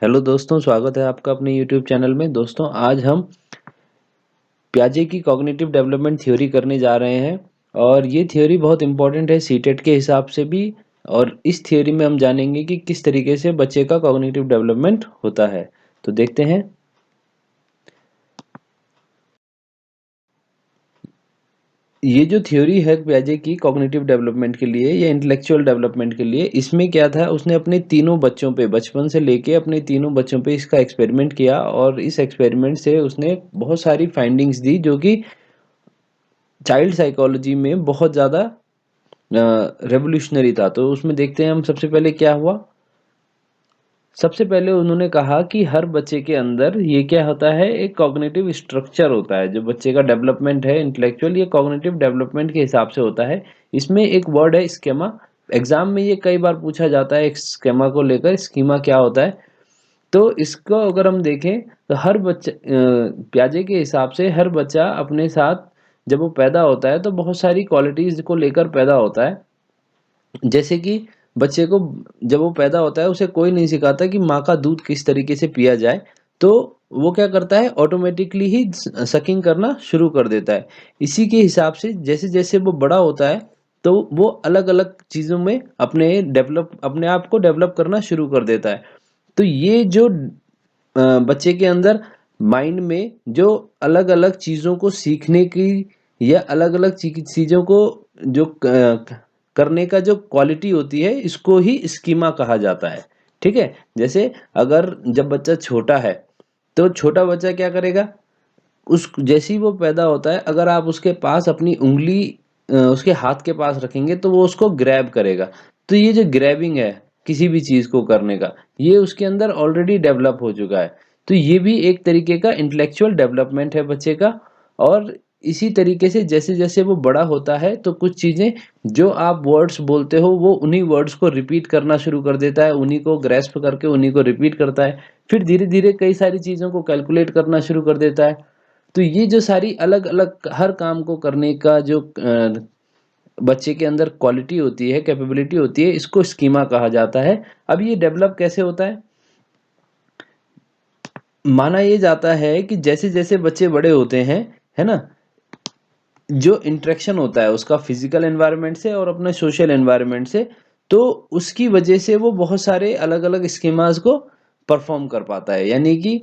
Hello दोस्तों, स्वागत है आपका अपने यूट्यूब चैनल में। दोस्तों, आज हम पियाजे की कॉग्निटिव डेवलपमेंट थ्योरी करने जा रहे हैं और ये थ्योरी बहुत इंपॉर्टेंट है सीटेट के हिसाब से भी। और इस थ्योरी में हम जानेंगे कि किस तरीके से बच्चे का कॉग्निटिव डेवलपमेंट होता है। तो देखते हैं। ये जो थ्योरी है पियाजे की कॉग्निटिव डेवलपमेंट के लिए या इंटेलेक्चुअल डेवलपमेंट के लिए, इसमें क्या था, उसने अपने तीनों बच्चों पे, बचपन से लेके अपने तीनों बच्चों पे इसका एक्सपेरिमेंट किया और इस एक्सपेरिमेंट से उसने बहुत सारी फाइंडिंग्स दी जो कि चाइल्ड साइकोलॉजी में बहुत ज़्यादा रेवोल्यूशनरी था। तो उसमें देखते हैं हम सबसे पहले क्या हुआ। सबसे पहले उन्होंने कहा कि हर बच्चे के अंदर ये क्या होता है, एक कॉग्निटिव स्ट्रक्चर होता है। जो बच्चे का डेवलपमेंट है इंटेलेक्चुअल, ये कॉग्निटिव डेवलपमेंट के हिसाब से होता है। इसमें एक वर्ड है स्केमा। एग्जाम में ये कई बार पूछा जाता है, एक स्केमा को लेकर, स्कीमा क्या होता है। तो इसको अगर हम देखें तो हर बच्चे पियाजे के हिसाब से हर बच्चा अपने साथ जब वो पैदा होता है तो बहुत सारी क्वालिटीज को लेकर पैदा होता है। जैसे कि बच्चे को जब वो पैदा होता है उसे कोई नहीं सिखाता कि माँ का दूध किस तरीके से पिया जाए। तो वो क्या करता है, ऑटोमेटिकली ही सकिंग करना शुरू कर देता है। इसी के हिसाब से जैसे जैसे वो बड़ा होता है तो वो अलग अलग चीज़ों में अपने आप को डेवलप करना शुरू कर देता है। तो ये जो बच्चे के अंदर माइंड में जो अलग अलग चीज़ों को सीखने की या अलग अलग चीज़ों को जो करने का जो क्वालिटी होती है, इसको ही स्कीमा कहा जाता है। ठीक है। जैसे अगर जब बच्चा छोटा है तो छोटा बच्चा क्या करेगा, उस जैसे ही वो पैदा होता है, अगर आप उसके पास अपनी उंगली उसके हाथ के पास रखेंगे तो वो उसको ग्रैब करेगा। तो ये जो ग्रैबिंग है किसी भी चीज को करने का, ये उसके अंदर ऑलरेडी डेवलप हो चुका है। तो ये भी एक तरीके का इंटेलेक्चुअल डेवलपमेंट है बच्चे का। और इसी तरीके से जैसे जैसे वो बड़ा होता है तो कुछ चीजें जो आप वर्ड्स बोलते हो वो उन्हीं वर्ड्स को रिपीट करना शुरू कर देता है, उन्हीं को ग्रेस्प करके उन्हीं को रिपीट करता है। फिर धीरे धीरे कई सारी चीजों को कैलकुलेट करना शुरू कर देता है। तो ये जो सारी अलग अलग हर काम को करने का जो बच्चे के अंदर क्वालिटी होती है, कैपेबिलिटी होती है, इसको स्कीमा कहा जाता है। अब ये डेवलप कैसे होता है, माना ये जाता है कि जैसे जैसे बच्चे बड़े होते हैं, है ना, जो इंटरेक्शन होता है उसका फिजिकल एनवायरनमेंट से और अपने सोशल एनवायरनमेंट से, तो उसकी वजह से वो बहुत सारे अलग अलग स्कीमास को परफॉर्म कर पाता है। यानी कि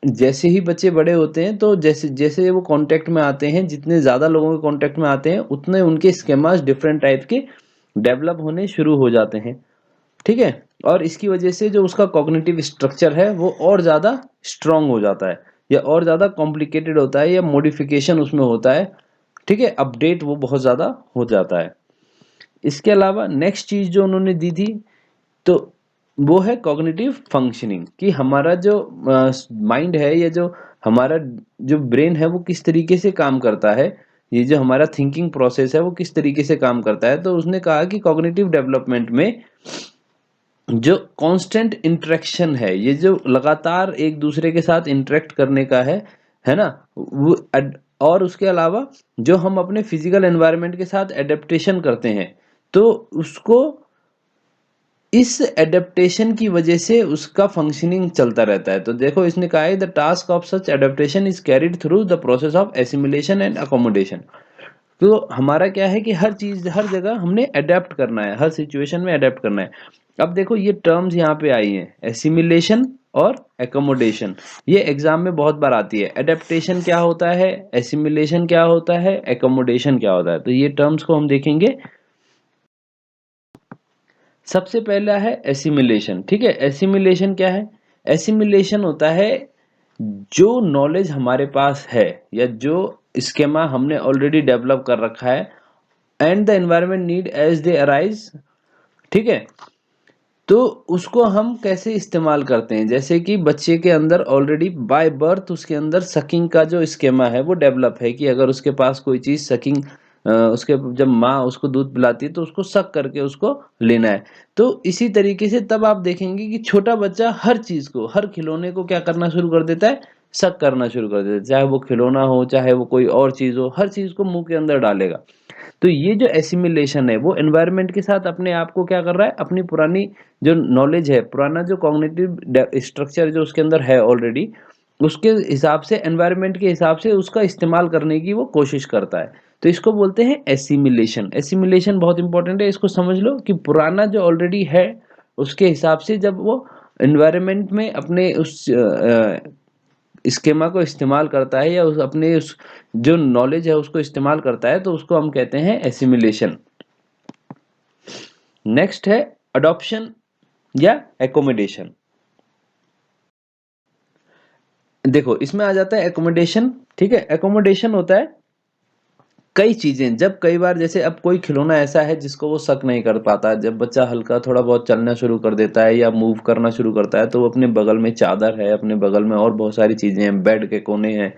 जैसे ही बच्चे बड़े होते हैं तो जैसे जैसे वो कांटेक्ट में आते हैं, जितने ज़्यादा लोगों के कांटेक्ट में आते हैं उतने उनके स्केमास डिफरेंट टाइप के डेवलप होने शुरू हो जाते हैं। ठीक है। और इसकी वजह से जो उसका कॉग्निटिव स्ट्रक्चर है वो और ज़्यादा स्ट्रांग हो जाता है या और ज़्यादा कॉम्प्लिकेटेड होता है या मॉडिफिकेशन उसमें होता है। ठीक है, अपडेट वो बहुत ज़्यादा हो जाता है। इसके अलावा नेक्स्ट चीज़ जो उन्होंने दी थी, तो वो है कॉग्निटिव फंक्शनिंग, कि हमारा जो माइंड है या जो हमारा जो ब्रेन है वो किस तरीके से काम करता है, ये जो हमारा थिंकिंग प्रोसेस है वो किस तरीके से काम करता है। तो उसने कहा कि कॉग्निटिव डेवलपमेंट में जो कांस्टेंट इंटरेक्शन है, ये जो लगातार एक दूसरे के साथ इंटरेक्ट करने का है ना, वो और उसके अलावा जो हम अपने फिजिकल एनवायरनमेंट के साथ एडेप्टेशन करते हैं, तो उसको इस एडेप्टेशन की वजह से उसका फंक्शनिंग चलता रहता है। तो देखो इसने कहा है the task of such adaptation is carried through the process of assimilation and accommodation. तो हमारा क्या है कि हर चीज हर जगह हमने अडेप्ट करना है, हर सिचुएशन में अडेप्ट करना है। अब देखो ये टर्म्स यहाँ पे आई हैं, एसिमिलेशन और एकोमोडेशन। ये एग्जाम में बहुत बार आती है। एडेप्टेशन क्या होता है, एसिमिलेशन क्या होता है, एकोमोडेशन क्या होता है। तो ये टर्म्स को हम देखेंगे। सबसे पहला है एसिमिलेशन। ठीक है, एसिमिलेशन क्या है, एसिमिलेशन होता है जो नॉलेज हमारे पास है या जो स्केमा हमने ऑलरेडी डेवलप कर रखा है, and the environment need as they arise. ठीक है। तो उसको हम कैसे इस्तेमाल करते हैं, जैसे कि बच्चे के अंदर ऑलरेडी बाय बर्थ उसके अंदर सकिंग का जो स्केमा है वो डेवलप है, कि अगर उसके पास कोई चीज सकिंग, उसके जब माँ उसको दूध पिलाती है तो उसको सक करके उसको लेना है। तो इसी तरीके से तब आप देखेंगे कि छोटा बच्चा हर चीज को, हर खिलौने को क्या करना शुरू कर देता है, शक करना शुरू कर देता है, चाहे वो खिलौना हो, चाहे वो कोई और चीज़ हो, हर चीज़ को मुँह के अंदर डालेगा। तो ये जो एसिमिलेशन है, वो एनवायरनमेंट के साथ अपने आप को क्या कर रहा है, अपनी पुरानी जो नॉलेज है, पुराना जो कॉग्निटिव स्ट्रक्चर जो उसके अंदर है ऑलरेडी, उसके हिसाब से, एनवायरनमेंट के हिसाब से उसका इस्तेमाल करने की वो कोशिश करता है। तो इसको बोलते हैं एसिमिलेशन। एसिमिलेशन बहुत इंपॉर्टेंट है, इसको समझ लो कि पुराना जो ऑलरेडी है, उसके हिसाब से जब वो एनवायरनमेंट में अपने उस स्कीमा को इस्तेमाल करता है, या उस अपने उस जो नॉलेज है उसको इस्तेमाल करता है, तो उसको हम कहते हैं एसिमिलेशन। नेक्स्ट है अडॉप्शन या एकोमोडेशन। देखो इसमें आ जाता है एकोमोडेशन, ठीक है। एकोमोडेशन होता है कई चीजें, जब कई बार जैसे अब कोई खिलौना ऐसा है जिसको वो शक नहीं कर पाता, जब बच्चा हल्का थोड़ा बहुत चलना शुरू कर देता है या मूव करना शुरू करता है, तो वो अपने बगल में चादर है, अपने बगल में और बहुत सारी चीजें हैं, बेड के कोने हैं,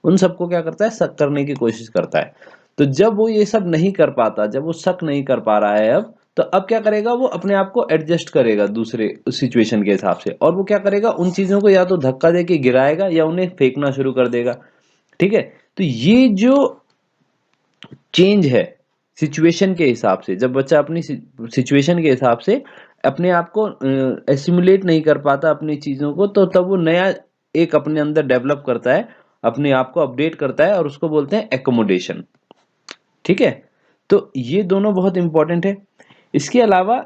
उन सबको क्या करता है, शक करने की कोशिश करता है। तो जब वो ये सब नहीं कर पाता, जब वो शक नहीं कर पा रहा है अब, तो अब क्या करेगा, वो अपने आप को एडजस्ट करेगा दूसरे सिचुएशन के हिसाब से, और वो क्या करेगा, उन चीजों को या तो धक्का देके गिराएगा या उन्हें फेंकना शुरू कर देगा, ठीक है। तो ये जो चेंज है सिचुएशन के हिसाब से, जब बच्चा अपनी सिचुएशन के हिसाब से अपने आप को एसिमुलेट नहीं कर पाता अपनी चीजों को, तो तब वो नया एक अपने अंदर डेवलप करता है, अपने आप को अपडेट करता है, और उसको बोलते हैं एकोमोडेशन, ठीक है। तो ये दोनों बहुत इंपॉर्टेंट है। इसके अलावा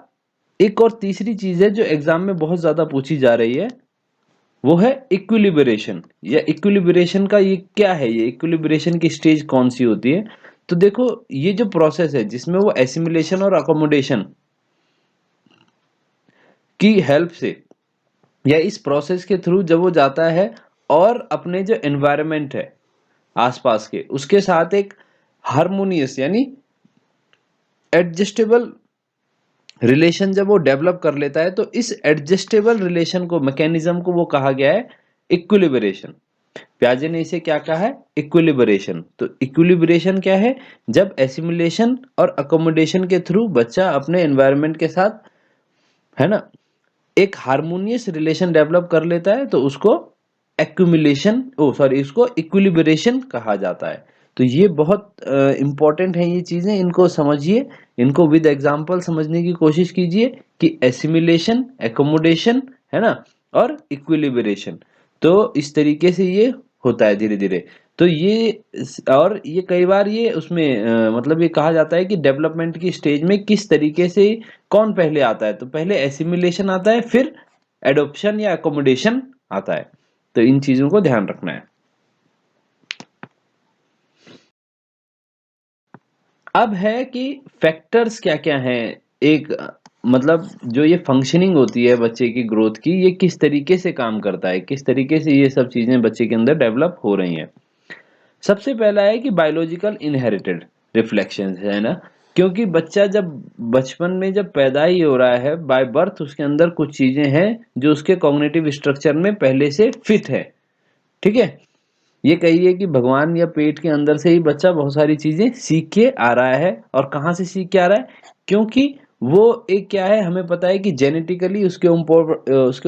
एक और तीसरी चीज है जो एग्जाम में बहुत ज्यादा पूछी जा रही है, वो है इक्विलिब्रेशन। या इक्विलिब्रेशन का ये क्या है, ये इक्विलिब्रेशन की स्टेज कौन सी होती है। तो देखो ये जो प्रोसेस है जिसमें वो एसिमिलेशन और अकोमोडेशन की हेल्प से, या इस प्रोसेस के थ्रू जब वो जाता है और अपने जो एनवायरनमेंट है आसपास के, उसके साथ एक हारमोनियस यानी एडजस्टेबल रिलेशन जब वो डेवलप कर लेता है, तो इस एडजस्टेबल रिलेशन को, मैकेनिज्म को वो कहा गया है इक्विलिब्रेशन। प्याजे ने इसे क्या कहा है, इक्विलिब्रेशन। तो इक्विलिब्रेशन क्या है, जब एसिमिलेशन और अकोमोडेशन के थ्रू बच्चा अपने एनवायरनमेंट के साथ, है ना, एक हारमोनियस रिलेशन डेवलप कर लेता है, तो उसको एक्यूमुलेशन, ओ सॉरी, इसको इक्विलिब्रेशन कहा जाता है। तो ये बहुत इंपॉर्टेंट है, ये चीजें इनको समझिए, इनको विद एग्जांपल समझने की कोशिश कीजिए कि एसिमिलेशन, एकोमोडेशन, है ना, और इक्विलिब्रेशन। तो इस तरीके से ये होता है धीरे धीरे। तो ये और ये कई बार ये उसमें मतलब ये कहा जाता है कि डेवलपमेंट की स्टेज में किस तरीके से कौन पहले आता है, तो पहले एसिमिलेशन आता है, फिर एडॉप्शन या अकोमोडेशन आता है। तो इन चीजों को ध्यान रखना है। अब है कि फैक्टर्स क्या क्या हैं, एक मतलब जो ये फंक्शनिंग होती है बच्चे की ग्रोथ की, ये किस तरीके से काम करता है, किस तरीके से ये सब चीजें बच्चे के अंदर डेवलप हो रही हैं। सबसे पहला है कि बायोलॉजिकल इनहेरिटेड रिफ्लेक्शंस है ना, क्योंकि बच्चा जब बचपन में जब पैदा ही हो रहा है, बाय बर्थ उसके अंदर कुछ चीजें हैं जो उसके कॉग्निटिव स्ट्रक्चर में पहले से फिट है, ठीक है। ये कहिए कि भगवान या पेट के अंदर से ही बच्चा बहुत सारी चीजें सीख के आ रहा है। और कहाँ से सीख के आ रहा है, क्योंकि वो एक क्या है, हमें पता है कि जेनेटिकली उसके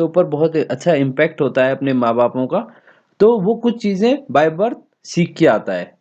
ऊपर बहुत अच्छा इम्पैक्ट होता है अपने माँ बापों का। तो वो कुछ चीजें बाय बर्थ सीख के आता है।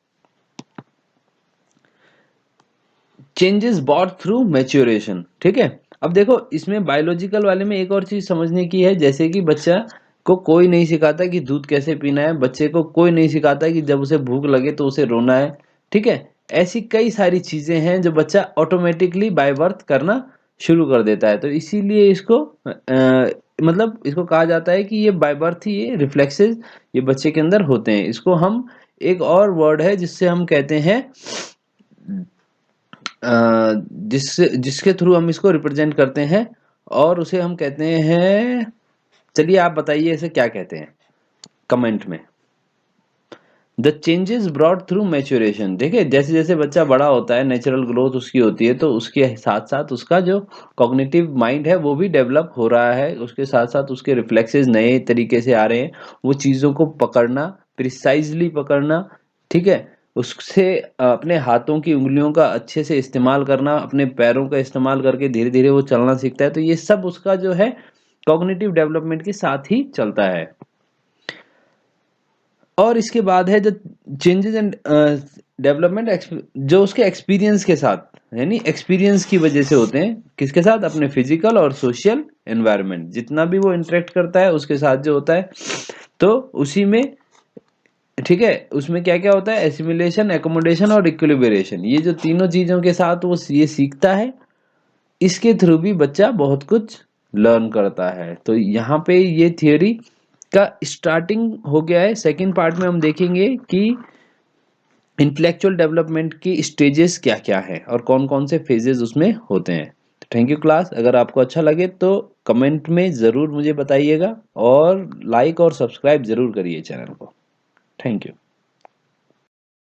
चेंजेस बॉट थ्रू मैच्योरेशन, ठीक है। अब देखो इसमें बायोलॉजिकल वाले में एक और चीज समझने की है, जैसे कि बच्चा को कोई नहीं सिखाता कि दूध कैसे पीना है, बच्चे को कोई नहीं सिखाता कि जब उसे भूख लगे तो उसे रोना है, ठीक है। ऐसी कई सारी चीजें हैं जो बच्चा ऑटोमेटिकली बाय बर्थ करना शुरू कर देता है। तो इसीलिए इसको मतलब इसको कहा जाता है कि ये बाय बर्थ ही ये रिफ्लेक्सेस ये बच्चे के अंदर होते हैं। इसको हम एक और वर्ड है जिससे हम कहते हैं जिसके थ्रू हम इसको रिप्रेजेंट करते हैं, और उसे हम कहते हैं, चलिए आप बताइए इसे क्या कहते हैं कमेंट में। The changes brought through maturation. देखिए जैसे जैसे बच्चा बड़ा होता है, नेचुरल ग्रोथ उसकी होती है, तो उसके साथ साथ उसका जो कॉग्निटिव माइंड है वो भी डेवलप हो रहा है, उसके साथ साथ उसके रिफ्लेक्सेस नए तरीके से आ रहे हैं, वो चीज़ों को पकड़ना, प्रिसाइजली पकड़ना, ठीक है। उससे अपने हाथों की उंगलियों का अच्छे से इस्तेमाल करना, अपने पैरों का इस्तेमाल करके धीरे धीरे वो चलना सीखता है। तो ये सब उसका जो है कॉग्निटिव डेवलपमेंट के साथ ही चलता है। और इसके बाद है जो चेंजेस एंड डेवलपमेंट जो उसके एक्सपीरियंस के साथ, यानी एक्सपीरियंस की वजह से होते हैं, किसके साथ? अपने फिजिकल और सोशल एनवायरनमेंट, जितना भी वो इंटरेक्ट करता है उसके साथ जो होता है, तो उसी में, ठीक है, उसमें क्या क्या होता है? एसिमिलेशन, एकोमोडेशन और इक्विलिब्रेशन, ये जो तीनों चीजों के साथ वो ये सीखता है, इसके थ्रू भी बच्चा बहुत कुछ लर्न करता है। तो यहाँ पे ये थियोरी का स्टार्टिंग हो गया है। सेकंड पार्ट में हम देखेंगे कि इंटेलेक्चुअल डेवलपमेंट की स्टेजेस क्या क्या है और कौन कौन से फेजेस उसमें होते हैं। Thank you class. अगर आपको अच्छा लगे तो कमेंट में ज़रूर मुझे बताइएगा और लाइक और सब्सक्राइब ज़रूर करिए चैनल को। Thank you.